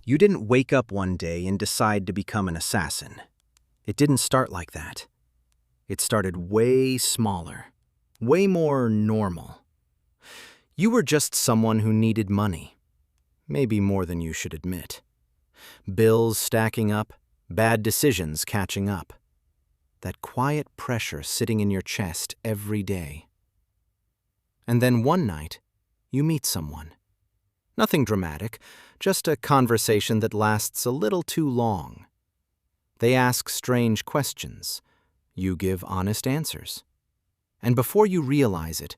You didn't wake up one day and decide to become an assassin. It didn't start like that. It started way smaller, way more normal. You were just someone who needed money, maybe more than you should admit. Bills stacking up, bad decisions catching up. That quiet pressure sitting in your chest every day. And then one night, you meet someone. Nothing dramatic, just a conversation that lasts a little too long. They ask strange questions. You give honest answers. And before you realize it,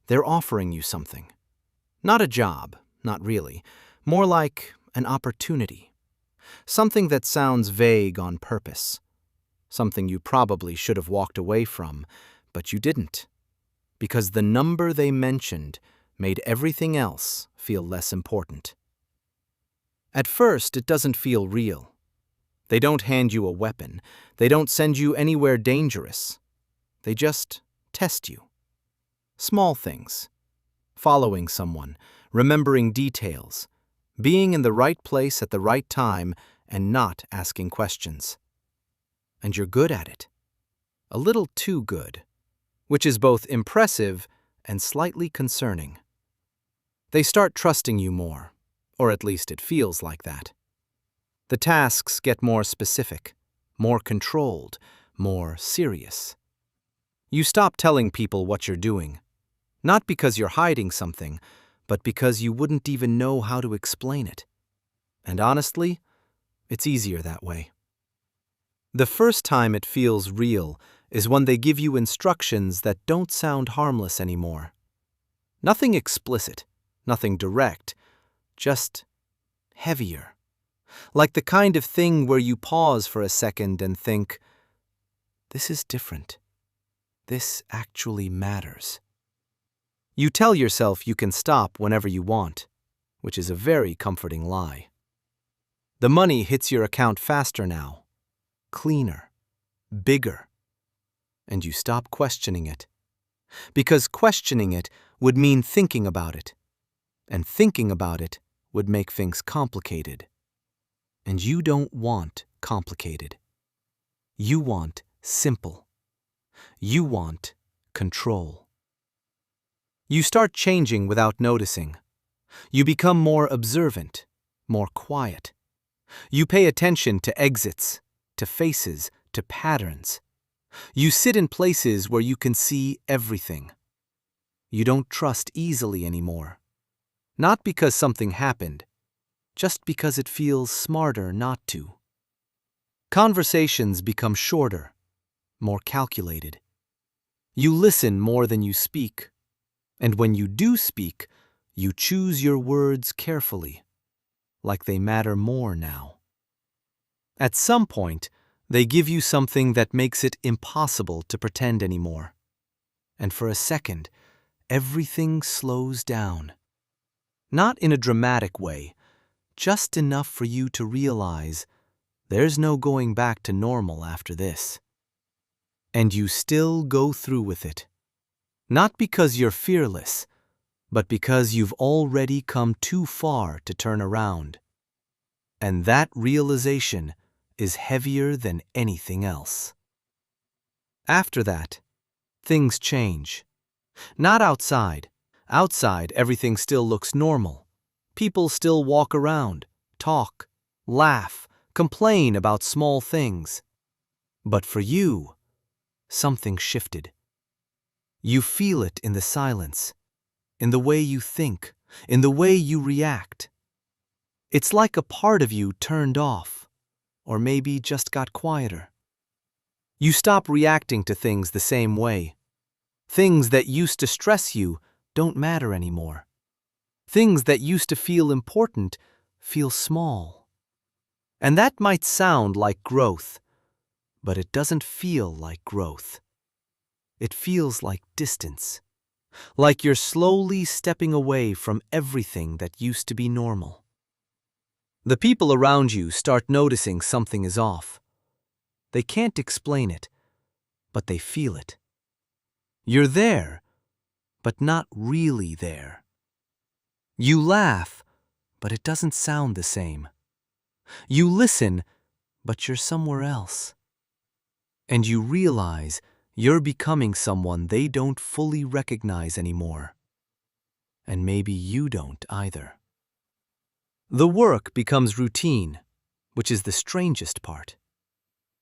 they're offering you something. Not a job, not really. More like an opportunity. Something that sounds vague on purpose. Something you probably should have walked away from, but you didn't. Because the number they mentioned made everything else feel less important. At first, it doesn't feel real. They don't hand you a weapon. They don't send you anywhere dangerous. They just test you. Small things. Following someone, remembering details, being in the right place at the right time, and not asking questions. And you're good at it. A little too good, which is both impressive and slightly concerning. They start trusting you more, or at least it feels like that. The tasks get more specific, more controlled, more serious. You stop telling people what you're doing, not because you're hiding something, but because you wouldn't even know how to explain it. And honestly, it's easier that way. The first time it feels real is when they give you instructions that don't sound harmless anymore. Nothing explicit, nothing direct, just heavier. Like the kind of thing where you pause for a second and think, this is different. This actually matters. You tell yourself you can stop whenever you want, which is a very comforting lie. The money hits your account faster now, cleaner, bigger, and you stop questioning it. Because questioning it would mean thinking about it, and thinking about it would make things complicated. And you don't want complicated. You want simple. You want control. You start changing without noticing. You become more observant, more quiet. You pay attention to exits, to faces, to patterns. You sit in places where you can see everything. You don't trust easily anymore. Not because something happened, just because it feels smarter not to. Conversations become shorter, more calculated. You listen more than you speak. And when you do speak, you choose your words carefully, like they matter more now. At some point, they give you something that makes it impossible to pretend anymore. And for a second, everything slows down. Not in a dramatic way, just enough for you to realize there's no going back to normal after this. And you still go through with it. Not because you're fearless, but because you've already come too far to turn around. And that realization is heavier than anything else. After that, things change. Not outside. Outside, everything still looks normal. People still walk around, talk, laugh, complain about small things. But for you, something shifted. You feel it in the silence, in the way you think, in the way you react. It's like a part of you turned off, or maybe just got quieter. You stop reacting to things the same way. Things that used to stress you don't matter anymore. Things that used to feel important feel small. And that might sound like growth, but it doesn't feel like growth. It feels like distance, like you're slowly stepping away from everything that used to be normal. The people around you start noticing something is off. They can't explain it, but they feel it. You're there, but not really there. You laugh, but it doesn't sound the same. You listen, but you're somewhere else. And you realize you're becoming someone they don't fully recognize anymore. And maybe you don't either. The work becomes routine, which is the strangest part.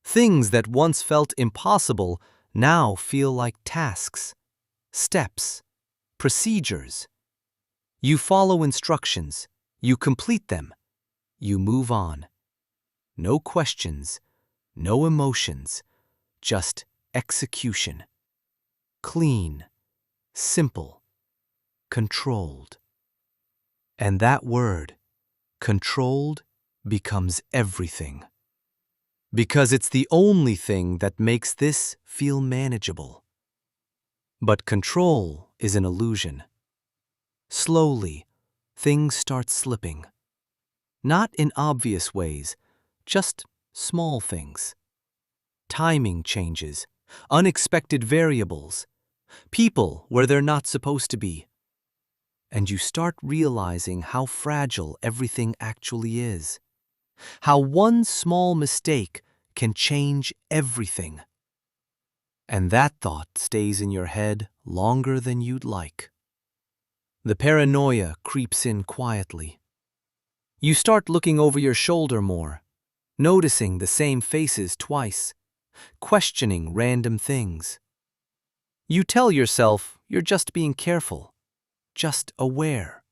Things that once felt impossible now feel like tasks, steps, procedures. You follow instructions, you complete them, you move on. No questions, no emotions, just execution. Clean, simple, controlled. And that word, controlled, becomes everything. Because it's the only thing that makes this feel manageable. But control is an illusion. Slowly, things start slipping. Not in obvious ways, just small things. Timing changes, unexpected variables, people where they're not supposed to be. And you start realizing how fragile everything actually is. How one small mistake can change everything. And that thought stays in your head longer than you'd like. The paranoia creeps in quietly. You start looking over your shoulder more, noticing the same faces twice, questioning random things. You tell yourself you're just being careful, just aware.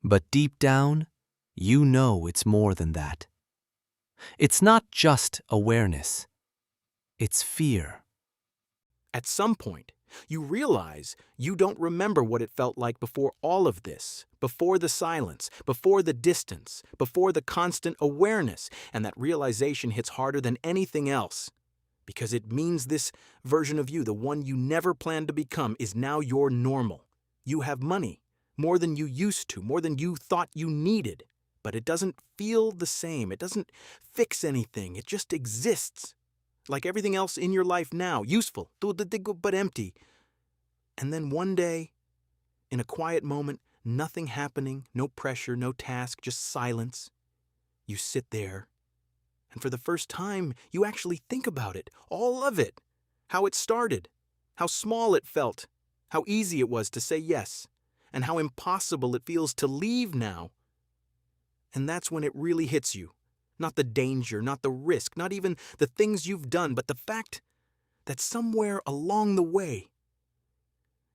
But deep down, you know it's more than that. It's not just awareness, it's fear. At some point, you realize you don't remember what it felt like before all of this, before the silence, before the distance, before the constant awareness, and that realization hits harder than anything else. Because it means this version of you, the one you never planned to become, is now your normal. You have money, more than you used to, more than you thought you needed. But it doesn't feel the same. It doesn't fix anything. It just exists. Like everything else in your life now, useful, but empty. And then one day, in a quiet moment, nothing happening, no pressure, no task, just silence. You sit there, and for the first time, you actually think about it, all of it. How it started, how small it felt, how easy it was to say yes, and how impossible it feels to leave now. And that's when it really hits you. Not the danger, not the risk, not even the things you've done, but the fact that somewhere along the way,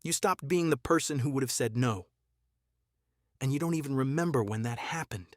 you stopped being the person who would have said no. And you don't even remember when that happened.